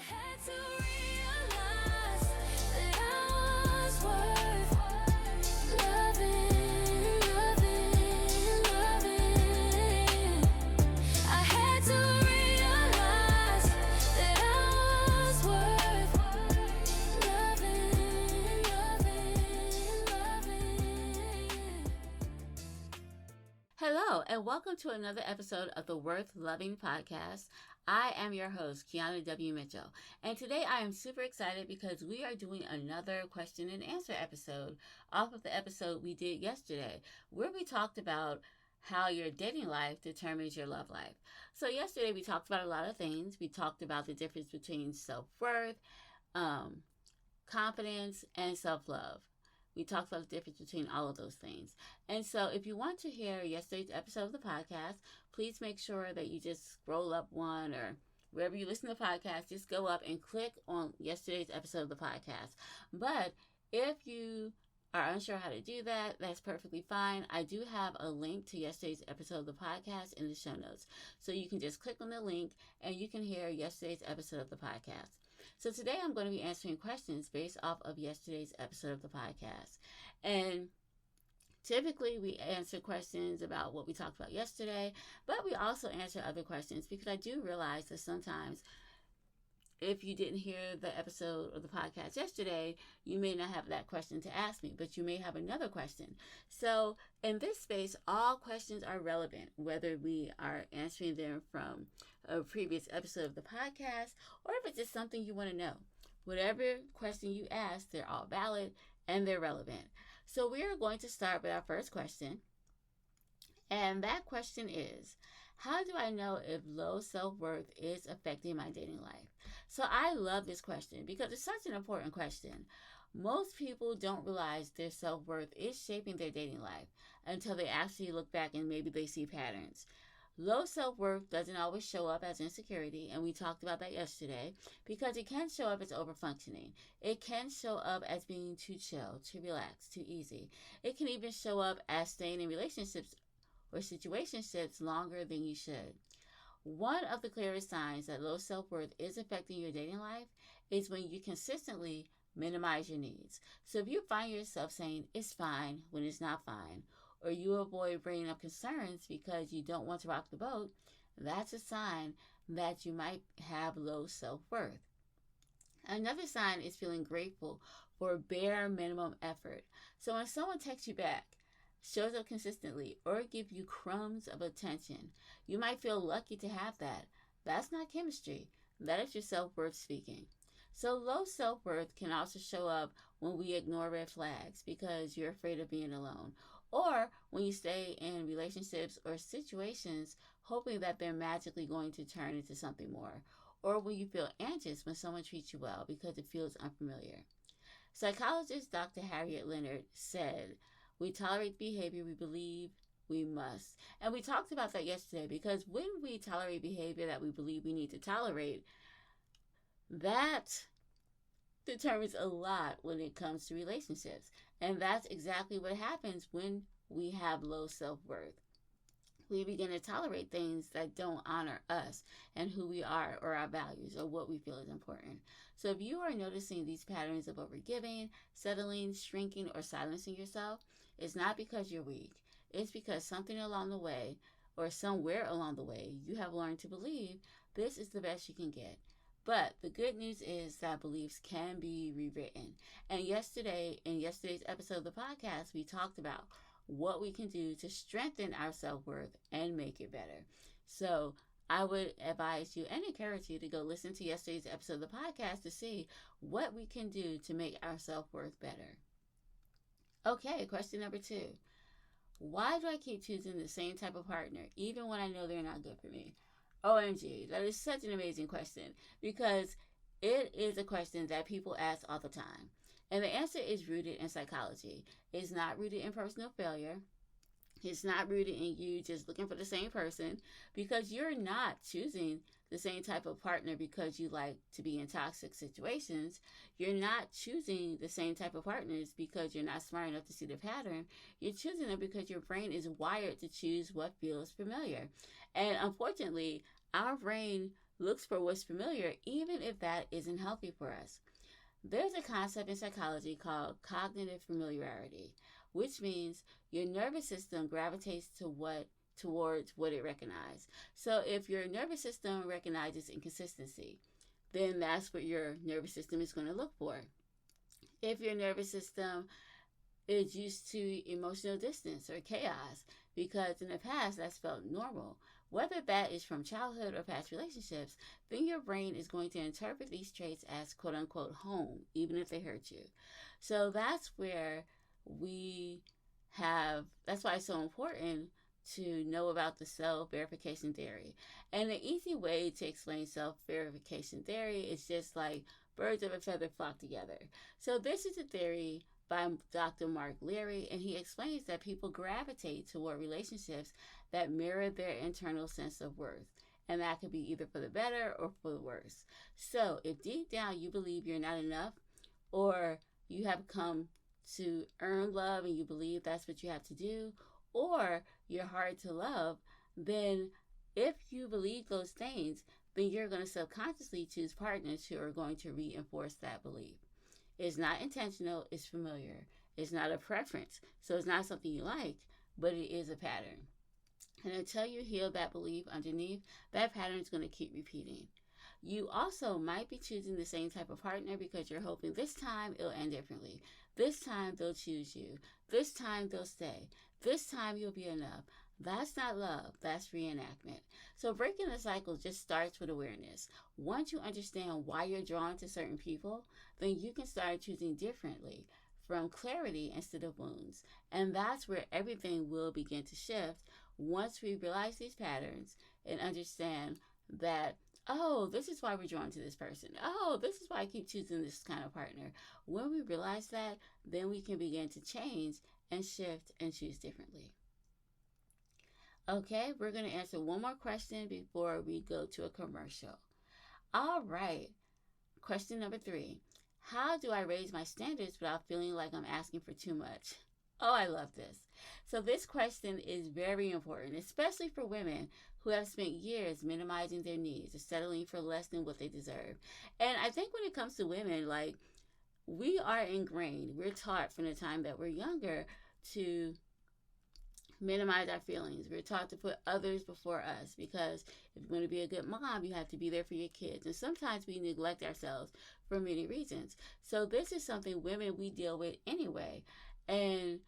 had to realize that I was worth loving, loving, loving. I had to realize that I was worth loving, loving, loving. Hello, and welcome to another episode of the Worth Loving Podcast. I am your host, Keana W. Mitchell, and today I am super excited because we are doing another question and answer episode off of the episode we did yesterday, where we talked about how your dating life determines your love life. So yesterday we talked about a lot of things. We talked about the difference between self-worth, confidence, and self-love. We talked about the difference between all of those things. And so if you want to hear yesterday's episode of the podcast, please make sure that you just scroll up one, or wherever you listen to the podcast, just go up and click on yesterday's episode of the podcast. But if you are unsure how to do that, that's perfectly fine. I do have a link to yesterday's episode of the podcast in the show notes. So you can just click on the link and you can hear yesterday's episode of the podcast. So today I'm going to be answering questions based off of yesterday's episode of the podcast. And typically we answer questions about what we talked about yesterday, but we also answer other questions because I do realize that sometimes if you didn't hear the episode of the podcast yesterday, you may not have that question to ask me, but you may have another question. So in this space, all questions are relevant, whether we are answering them from a previous episode of the podcast, or if it's just something you want to know. Whatever question you ask, they're all valid and they're relevant. So we are going to start with our first question. And that question is, how do I know if low self-worth is affecting my dating life? So I love this question because it's such an important question. Most people don't realize their self-worth is shaping their dating life until they actually look back and maybe they see patterns. Low self-worth doesn't always show up as insecurity, and we talked about that yesterday, because it can show up as overfunctioning. It can show up as being too chill, too relaxed, too easy. It can even show up as staying in relationships or situationships longer than you should. One of the clearest signs that low self-worth is affecting your dating life is when you consistently minimize your needs. So if you find yourself saying it's fine when it's not fine, or you avoid bringing up concerns because you don't want to rock the boat, that's a sign that you might have low self-worth. Another sign is feeling grateful for bare minimum effort. So when someone texts you back, shows up consistently, or give you crumbs of attention, you might feel lucky to have that. That's not chemistry. That is your self-worth speaking. So low self-worth can also show up when we ignore red flags because you're afraid of being alone, or when you stay in relationships or situations hoping that they're magically going to turn into something more, or when you feel anxious when someone treats you well because it feels unfamiliar. Psychologist Dr. Harriet Leonard said, "We tolerate behavior we believe we must." And we talked about that yesterday because when we tolerate behavior that we believe we need to tolerate, that determines a lot when it comes to relationships. And that's exactly what happens when we have low self-worth. We begin to tolerate things that don't honor us and who we are, or our values, or what we feel is important. So if you are noticing these patterns of overgiving, settling, shrinking, or silencing yourself, it's not because you're weak. It's because something along the way, or somewhere along the way, you have learned to believe this is the best you can get. But the good news is that beliefs can be rewritten. And in yesterday's episode of the podcast, we talked about what we can do to strengthen our self-worth and make it better. So I would advise you and encourage you to go listen to yesterday's episode of the podcast to see what we can do to make our self-worth better. Okay, question number 2. Why do I keep choosing the same type of partner even when I know they're not good for me? OMG, that is such an amazing question because it is a question that people ask all the time. And the answer is rooted in psychology. It's not rooted in personal failure. It's not rooted in you just looking for the same person, because you're not choosing the same type of partner because you like to be in toxic situations. You're not choosing the same type of partners because you're not smart enough to see the pattern. You're choosing them because your brain is wired to choose what feels familiar. And unfortunately, our brain looks for what's familiar, even if that isn't healthy for us. There's a concept in psychology called cognitive familiarity, which means your nervous system gravitates towards what it recognizes. So if your nervous system recognizes inconsistency, then that's what your nervous system is going to look for. If your nervous system is used to emotional distance or chaos, because in the past that's felt normal, whether that is from childhood or past relationships, then your brain is going to interpret these traits as quote unquote home, even if they hurt you. So that's where we that's why it's so important to know about the self verification theory. And the easy way to explain self verification theory is just like birds of a feather flock together. So this is a theory by Dr. Mark Leary, and he explains that people gravitate toward relationships that mirror their internal sense of worth. And that could be either for the better or for the worse. So if deep down you believe you're not enough, or you have come to earn love and you believe that's what you have to do, or you're hard to love, then if you believe those things, then you're going to subconsciously choose partners who are going to reinforce that belief. It's not intentional, it's familiar. It's not a preference, so it's not something you like, but it is a pattern. And until you heal that belief underneath, that pattern is going to keep repeating. You also might be choosing the same type of partner because you're hoping this time it'll end differently. This time they'll choose you. This time they'll stay. This time you'll be enough. That's not love, that's reenactment. So breaking the cycle just starts with awareness. Once you understand why you're drawn to certain people, then you can start choosing differently from clarity instead of wounds. And that's where everything will begin to shift once we realize these patterns and understand that, oh, this is why we're drawn to this person. Oh, this is why I keep choosing this kind of partner. When we realize that, then we can begin to change and shift and choose differently. Okay, we're going to answer one more question before we go to a commercial. All right, question number 3. How do I raise my standards without feeling like I'm asking for too much? Oh, I love this. So this question is very important, especially for women who have spent years minimizing their needs or settling for less than what they deserve. And I think when it comes to women, like, we are ingrained, we're taught from the time that we're younger to minimize our feelings. We're taught to put others before us because if you're going to be a good mom, you have to be there for your kids. And sometimes we neglect ourselves for many reasons. So this is something women we deal with anyway. And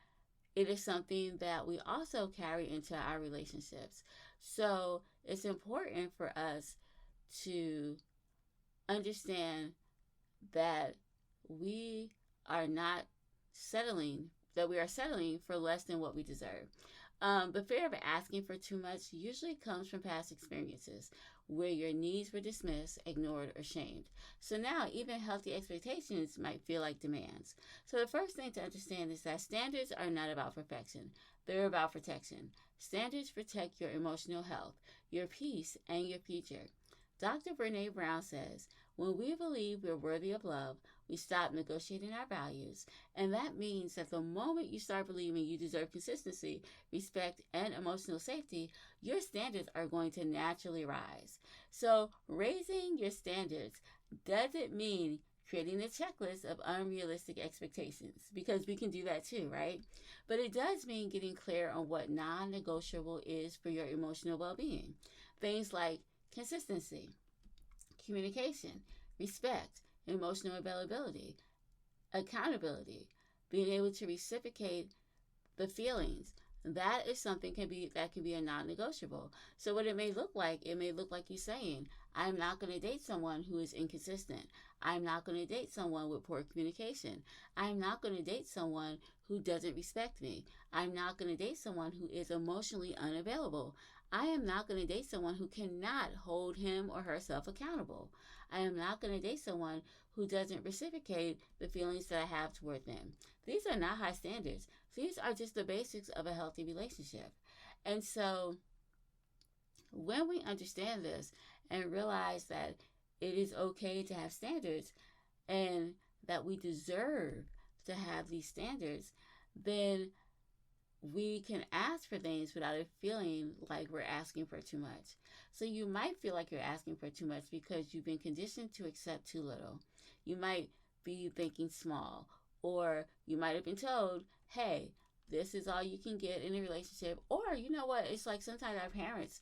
it is something that we also carry into our relationships. So it's important for us to understand that we are not settling, that we are settling for less than what we deserve. The fear of asking for too much usually comes from past experiences where your needs were dismissed, ignored, or shamed. So now even healthy expectations might feel like demands. So the first thing to understand is that standards are not about perfection. They're about protection. Standards protect your emotional health, your peace, and your future. Dr. Brene Brown says, when we believe we're worthy of love, we stop negotiating our values. And that means that the moment you start believing you deserve consistency, respect, and emotional safety, your standards are going to naturally rise. So raising your standards doesn't mean creating a checklist of unrealistic expectations, because we can do that too, right? But it does mean getting clear on what non-negotiable is for your emotional well-being. Things like consistency, communication, respect, emotional availability, accountability, being able to reciprocate the feelings. That is something that can be a non-negotiable. So what it may look like you saying, I'm not going to date someone who is inconsistent. I'm not going to date someone with poor communication. I'm not going to date someone who doesn't respect me. I'm not going to date someone who is emotionally unavailable. I am not going to date someone who cannot hold him or herself accountable. I am not going to date someone who doesn't reciprocate the feelings that I have toward them. These are not high standards. These are just the basics of a healthy relationship. And so when we understand this and realize that it is okay to have standards and that we deserve to have these standards, then we can ask for things without it feeling like we're asking for too much. So you might feel like you're asking for too much because you've been conditioned to accept too little. You might be thinking small, or you might have been told, hey, this is all you can get in a relationship. Or, you know what? It's like sometimes our parents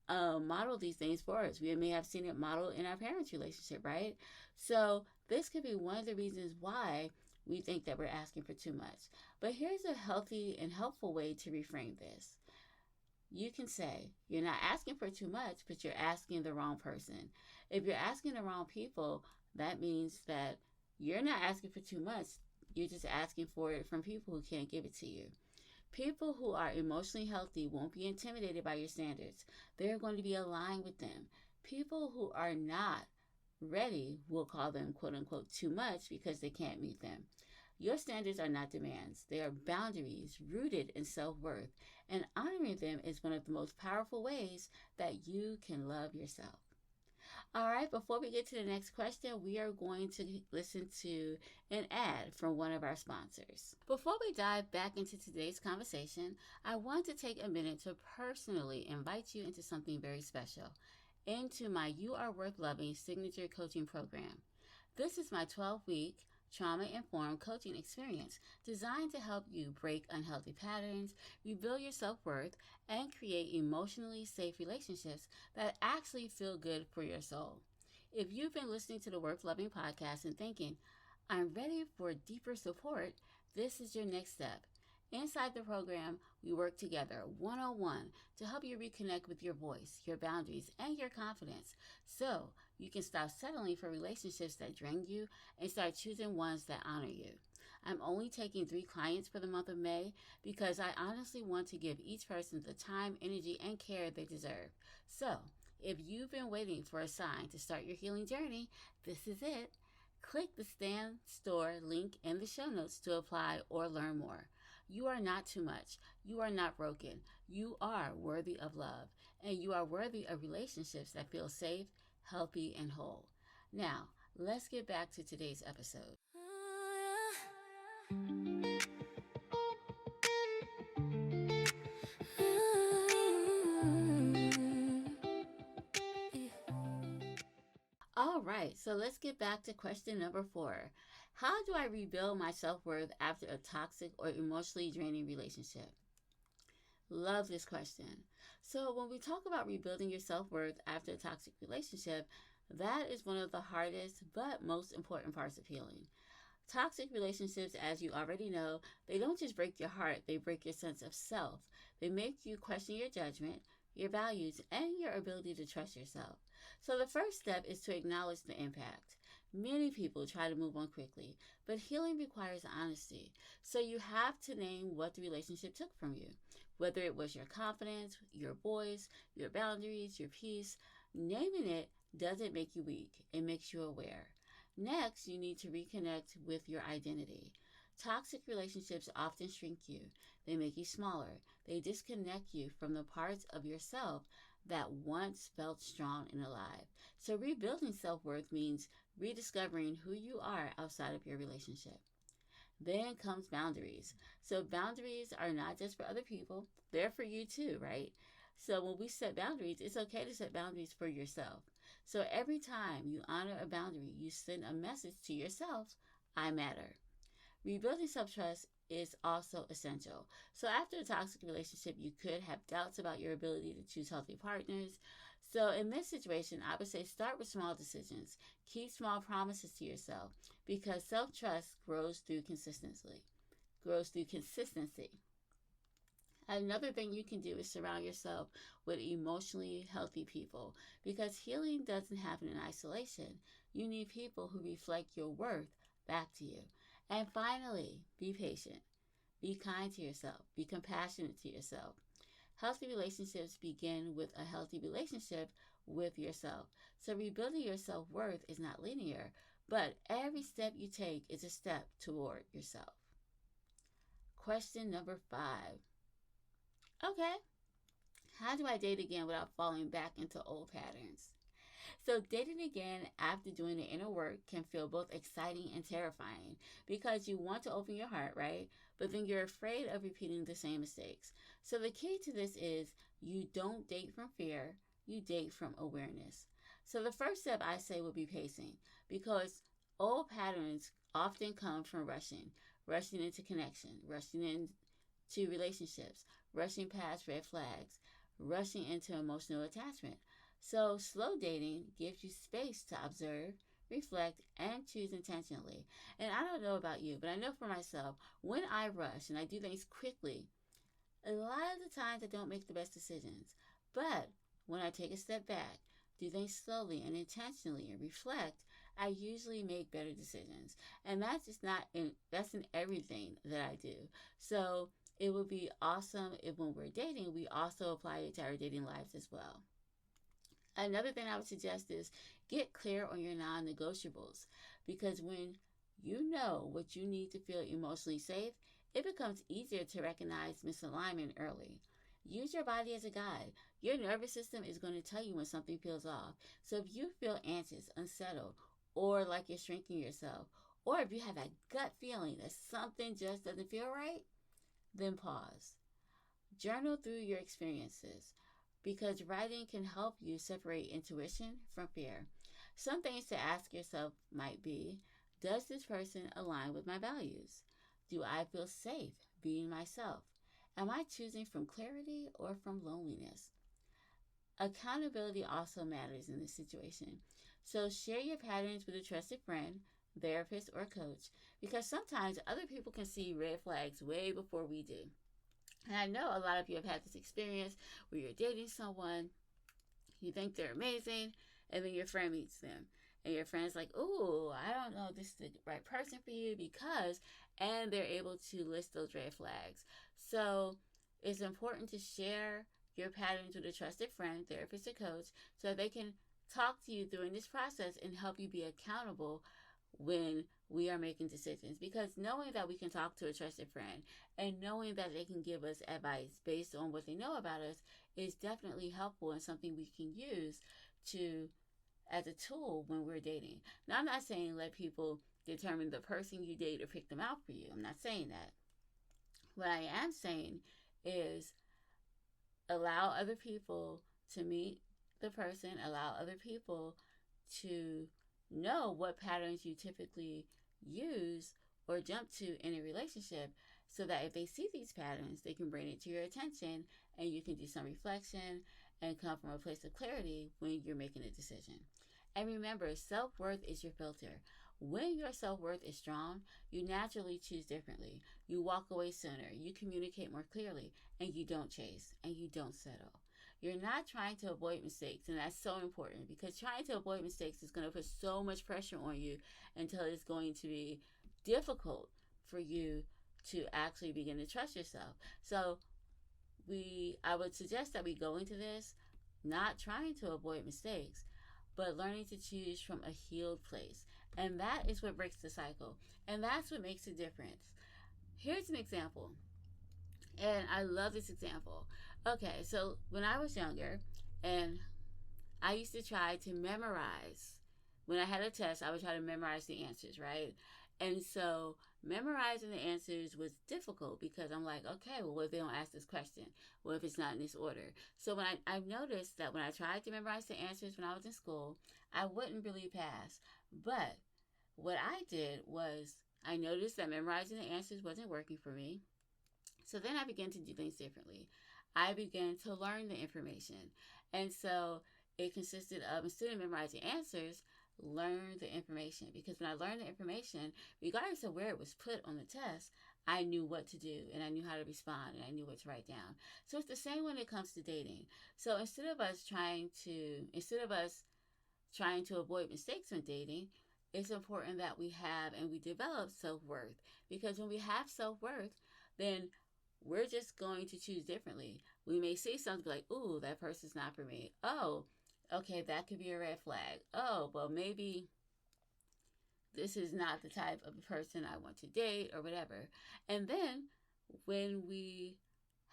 model these things for us. We may have seen it modeled in our parents' relationship, right? So this could be one of the reasons why we think that we're asking for too much. But here's a healthy and helpful way to reframe this. You can say, you're not asking for too much, but you're asking the wrong person. If you're asking the wrong people, that means that you're not asking for too much. You're just asking for it from people who can't give it to you. People who are emotionally healthy won't be intimidated by your standards. They're going to be aligned with them. People who are not ready will call them quote unquote too much because they can't meet them. Your standards are not demands, they are boundaries rooted in self worth, and honoring them is one of the most powerful ways that you can love yourself. All right, before we get to the next question, we are going to listen to an ad from one of our sponsors. Before we dive back into today's conversation, I want to take a minute to personally invite you into something very special, into my You Are Worth Loving signature coaching program. This is my 12-week trauma-informed coaching experience designed to help you break unhealthy patterns, rebuild your self-worth, and create emotionally safe relationships that actually feel good for your soul. If you've been listening to the Worth Loving podcast and thinking, I'm ready for deeper support, this is your next step. Inside the program, we work together one-on-one to help you reconnect with your voice, your boundaries, and your confidence so you can stop settling for relationships that drain you and start choosing ones that honor you. I'm only taking 3 clients for the month of May because I honestly want to give each person the time, energy, and care they deserve. So, if you've been waiting for a sign to start your healing journey, this is it. Click the Stan Store link in the show notes to apply or learn more. You are not too much. You are not broken. You are worthy of love, and you are worthy of relationships that feel safe, healthy, and whole. Now, let's get back to today's episode. All right, so let's get back to question number 4. How do I rebuild my self worth after a toxic or emotionally draining relationship? Love this question. So, when we talk about rebuilding your self worth after a toxic relationship, that is one of the hardest but most important parts of healing. Toxic relationships, as you already know, they don't just break your heart, they break your sense of self. They make you question your judgment, your values, and your ability to trust yourself. So, the first step is to acknowledge the impact. Many people try to move on quickly, but healing requires honesty. So, you have to name what the relationship took from you. Whether it was your confidence, your voice, your boundaries, your peace, naming it doesn't make you weak, it makes you aware. Next, you need to reconnect with your identity. Toxic relationships often shrink you. They make you smaller. They disconnect you from the parts of yourself that once felt strong and alive. So, rebuilding self worth means rediscovering who you are outside of your relationship. Then comes boundaries. So, boundaries are not just for other people, they're for you too, right? So, when we set boundaries, it's okay to set boundaries for yourself. So, every time you honor a boundary, you send a message to yourself, I matter. Rebuilding self trust is also essential. So, after a toxic relationship, you could have doubts about your ability to choose healthy partners. So, in this situation, I would say start with small decisions. Keep small promises to yourself because self trust grows through consistency. Grows through consistency. Another thing you can do is surround yourself with emotionally healthy people because healing doesn't happen in isolation. You need people who reflect your worth back to you. And finally, be patient. Be kind to yourself. Be compassionate to yourself. Healthy relationships begin with a healthy relationship with yourself. So rebuilding your self-worth is not linear, but every step you take is a step toward yourself. Question number 5. Okay, how do I date again without falling back into old patterns? So, dating again after doing the inner work can feel both exciting and terrifying because you want to open your heart, right? But then you're afraid of repeating the same mistakes. So, the key to this is you don't date from fear, you date from awareness. So, the first step I say would be pacing because old patterns often come from rushing into connection, rushing into relationships, rushing past red flags, rushing into emotional attachment. So, slow dating gives you space to observe, reflect, and choose intentionally. And I don't know about you, but I know for myself, when I rush and I do things quickly, a lot of the times I don't make the best decisions. But when I take a step back, do things slowly and intentionally and reflect, I usually make better decisions. And that's just not in that's in everything that I do. So it would be awesome if when we're dating, we also apply it to our dating lives as well. Another thing I would suggest is get clear on your non negotiables because when you know what you need to feel emotionally safe, it becomes easier to recognize misalignment early. Use your body as a guide. Your nervous system is going to tell you when something feels off. So if you feel anxious, unsettled, or like you're shrinking yourself, or if you have that gut feeling that something just doesn't feel right, then pause. Journal through your experiences because writing can help you separate intuition from fear. Some things to ask yourself might be: does this person align with my values? Do I feel safe being myself? Am I choosing from clarity or from loneliness? Accountability also matters in this situation. So share your patterns with a trusted friend, therapist, or coach because sometimes other people can see red flags way before we do. And I know a lot of you have had this experience where you're dating someone, you think they're amazing, and then your friend meets them. And your friend's like, "Ooh, I don't know if this is the right person for you because," and they're able to list those red flags. So it's important to share your patterns with a trusted friend, therapist, or coach so they can talk to you during this process and help you be accountable when we are making decisions, because knowing that we can talk to a trusted friend and knowing that they can give us advice based on what they know about us is definitely helpful and something we can use to as a tool when we're dating. Now, I'm not saying let people determine the person you date or pick them out for you. I'm not saying that. What I am saying is allow other people to meet the person, allow other people to know what patterns you typically use or jump to in a relationship so that if they see these patterns, they can bring it to your attention and you can do some reflection and come from a place of clarity when you're making a decision. And remember, self worth is your filter. When your self worth is strong, you naturally choose differently. You walk away sooner, you communicate more clearly, and you don't chase and you don't settle. You're not trying to avoid mistakes, and that's so important because trying to avoid mistakes is going to put so much pressure on you until it's going to be difficult for you to actually begin to trust yourself. So I would suggest that we go into this not trying to avoid mistakes, but learning to choose from a healed place. And that is what breaks the cycle. And that's what makes a difference. Here's an example. And I love this example. Okay, so when I was younger, and I used to try to memorize, when I had a test, I would try to memorize the answers, right? And so memorizing the answers was difficult because I'm like, okay, well, what if they don't ask this question? What if it's not in this order? So I've noticed that when I tried to memorize the answers when I was in school, I wouldn't really pass. But what I did was I noticed that memorizing the answers wasn't working for me. So then I began to do things differently. I began to learn the information. And so it consisted of, instead of memorizing answers, learn the information. Because when I learned the information, regardless of where it was put on the test, I knew what to do and I knew how to respond and I knew what to write down. So it's the same when it comes to dating. So instead of us trying to avoid mistakes when dating, it's important that we have and we develop self-worth. Because when we have self-worth, then we're just going to choose differently. We may see something like, ooh, that person's not for me. Oh, okay, that could be a red flag. Oh, well, maybe this is not the type of person I want to date or whatever. And then when we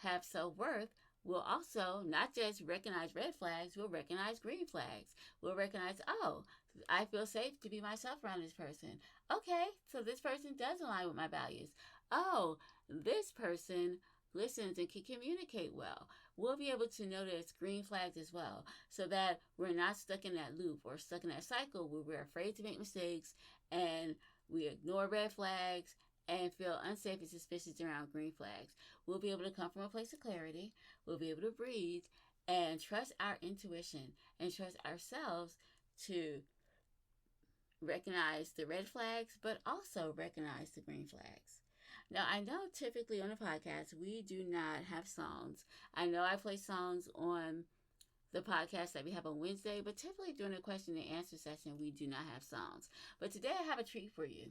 have self worth, we'll also not just recognize red flags, we'll recognize green flags. We'll recognize, oh, I feel safe to be myself around this person. Okay, so this person does align with my values. Oh, this person listens and can communicate well. We'll be able to notice green flags as well, so that we're not stuck in that loop or stuck in that cycle where we're afraid to make mistakes and we ignore red flags and feel unsafe and suspicious around green flags. We'll be able to come from a place of clarity. We'll be able to breathe and trust our intuition and trust ourselves to recognize the red flags, but also recognize the green flags. Now, I know typically on the podcast, we do not have songs. I know I play songs on the podcast that we have on Wednesday, but typically during the question and answer session, we do not have songs. But today I have a treat for you.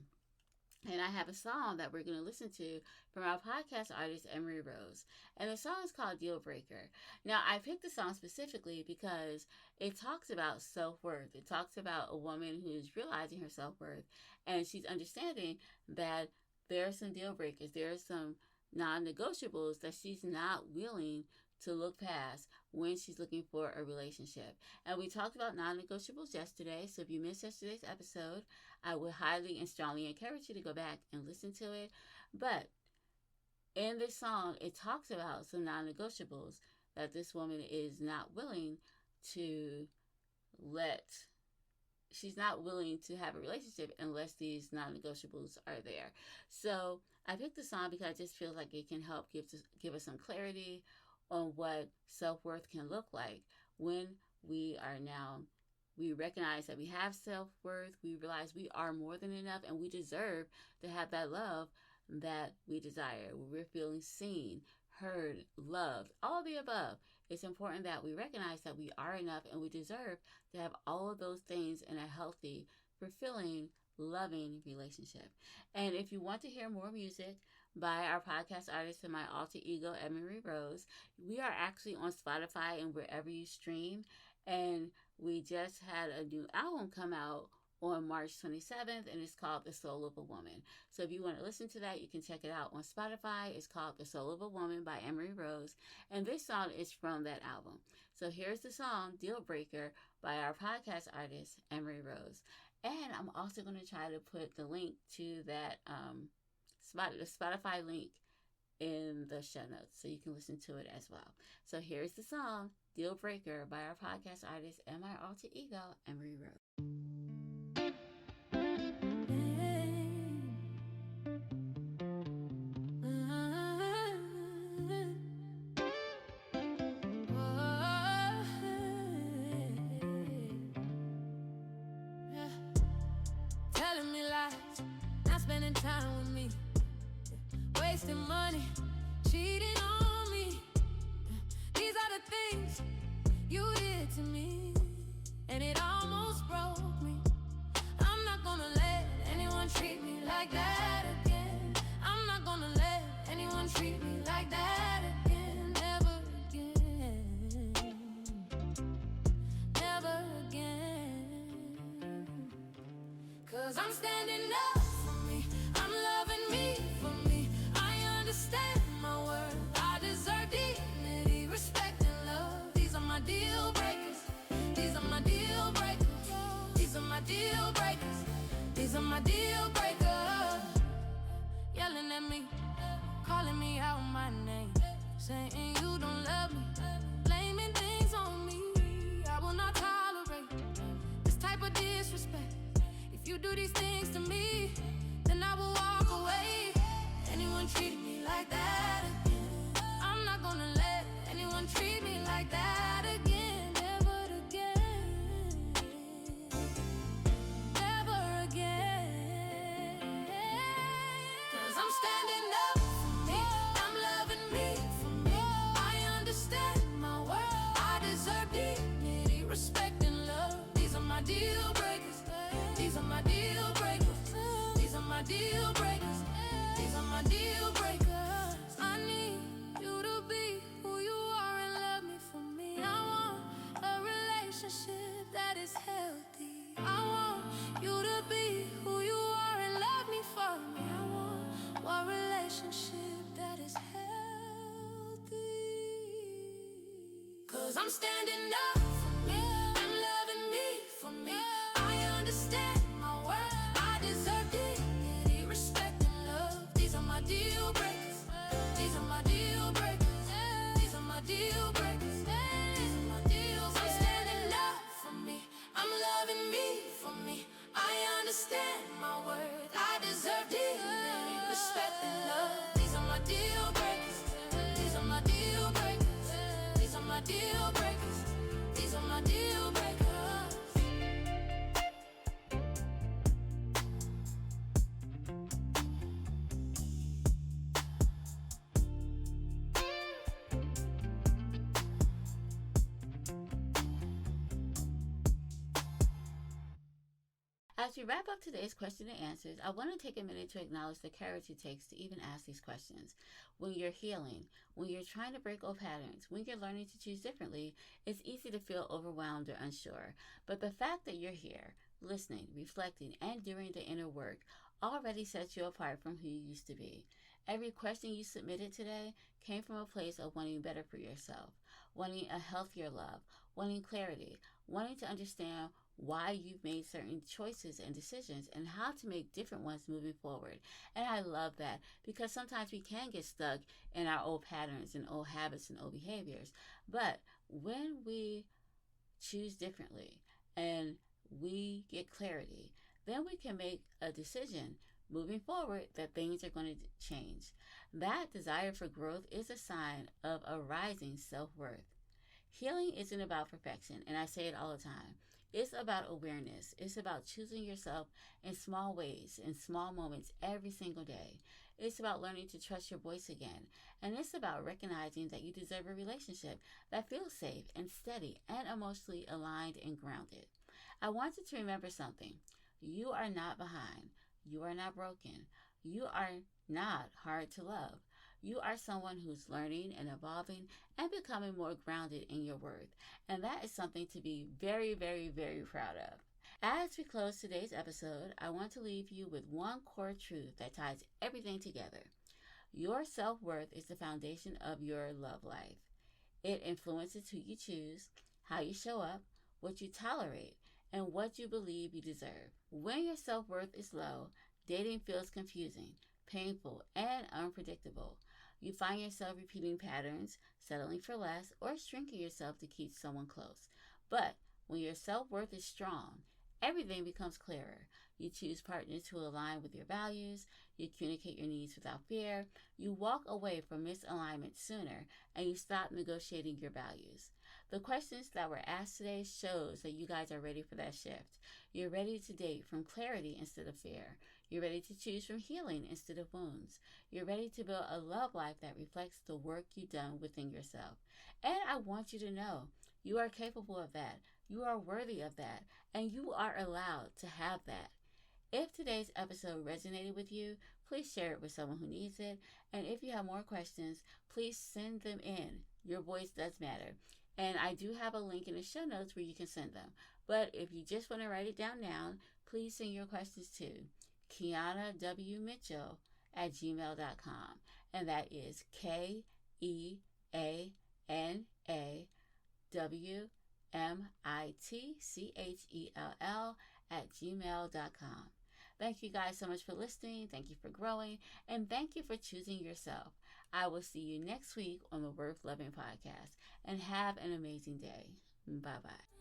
And I have a song that we're going to listen to from our podcast artist, Emery Rose. And the song is called Deal Breaker. Now, I picked the song specifically because it talks about self-worth. It talks about a woman who's realizing her self-worth. And she's understanding that there are some deal breakers. There are some non-negotiables that she's not willing to look past when she's looking for a relationship. And we talked about non-negotiables yesterday. So if you missed yesterday's episode, I would highly and strongly encourage you to go back and listen to it. But in this song, it talks about some non-negotiables that this woman is not willing to she's not willing to have a relationship unless these non-negotiables are there. So I picked the song because I just feel like it can help give us some clarity on what self-worth can look like when we recognize that we have self-worth, we realize we are more than enough, and we deserve to have that love that we desire. We're feeling seen, heard, loved, all the above. It's important that we recognize that we are enough and we deserve to have all of those things in a healthy, fulfilling, loving relationship. And if you want to hear more music by our podcast artist and my alter ego, Emery Rose, we are actually on Spotify and wherever you stream. And we just had a new album come out on March 27th, and it's called The Soul of a Woman. So if you want to listen to that, you can check it out on Spotify. It's called The Soul of a Woman by Emery Rose, and this song is from that album. So here's the song, Deal Breaker, by our podcast artist, Emery Rose. And I'm also going to try to put the link to that, the Spotify link in the show notes so you can listen to it as well. So here's the song, Deal Breaker, by our podcast artist and my alter ego, Emery Rose. Telling me lies, not spending time with me, wasting money, cheating on me. These are the things you did to me, and it almost broke me. I'm not gonna let anyone treat me like that again. I'm not gonna let anyone treat me like that again. Never again. Never again. 'Cause I'm standing up for me, I'm loving me for me. I understand my worth, I deserve dignity, respect and love. These are my deal breakers, these are my deal breakers, these are my deal breakers, these are my deal breakers. Yelling at me, calling me out my name, saying you don't love me, blaming things on me. I will not tolerate this type of disrespect. If you do these things to me, then I will walk away. Anyone treat me like that again, I'm not gonna let anyone treat me like that again. Never again. Never again. 'Cause I'm standing up for me, I'm loving me for me. I understand my worth, I deserve dignity, respect and love. These are my deal breakers. I'm standing up for me. I'm loving me for me. I understand my worth. I deserve dignity, respect, and love. These are my deal breakers. These are my deal breakers. These are my deal breakers. These are my deals. I'm standing up for me. I'm loving me for me. I understand my worth. I deserve dignity, respect, and love. These are my deal breakers. These are my deal breakers. These are my deal breakers. These are my deal breakers. As we wrap up today's question and answers, I want to take a minute to acknowledge the courage it takes to even ask these questions. When you're healing, when you're trying to break old patterns, when you're learning to choose differently, it's easy to feel overwhelmed or unsure. But the fact that you're here, listening, reflecting, and doing the inner work already sets you apart from who you used to be. Every question you submitted today came from a place of wanting better for yourself, wanting a healthier love, wanting clarity, wanting to understand why you've made certain choices and decisions and how to make different ones moving forward. And I love that because sometimes we can get stuck in our old patterns and old habits and old behaviors. But when we choose differently and we get clarity, then we can make a decision moving forward that things are going to change. That desire for growth is a sign of a rising self-worth. Healing isn't about perfection, and I say it all the time. It's about awareness. It's about choosing yourself in small ways, in small moments every single day. It's about learning to trust your voice again. And it's about recognizing that you deserve a relationship that feels safe and steady and emotionally aligned and grounded. I want you to remember something. You are not behind. You are not broken. You are not hard to love. You are someone who's learning and evolving and becoming more grounded in your worth. And that is something to be very, very, very proud of. As we close today's episode, I want to leave you with one core truth that ties everything together. Your self-worth is the foundation of your love life. It influences who you choose, how you show up, what you tolerate, and what you believe you deserve. When your self-worth is low, dating feels confusing, painful, and unpredictable. You find yourself repeating patterns, settling for less, or shrinking yourself to keep someone close. But when your self-worth is strong, everything becomes clearer. You choose partners who align with your values, you communicate your needs without fear, you walk away from misalignment sooner, and you stop negotiating your values. The questions that were asked today shows that you guys are ready for that shift. You're ready to date from clarity instead of fear. You're ready to choose from healing instead of wounds. You're ready to build a love life that reflects the work you've done within yourself. And I want you to know you are capable of that. You are worthy of that. And you are allowed to have that. If today's episode resonated with you, please share it with someone who needs it. And if you have more questions, please send them in. Your voice does matter. And I do have a link in the show notes where you can send them. But if you just want to write it down now, please send your questions to Keana W. Mitchell at gmail.com. And that is KEANAWMITCHELL at gmail.com. Thank you guys so much for listening. Thank you for growing. And thank you for choosing yourself. I will see you next week on the Worth Loving podcast. And have an amazing day. Bye-bye.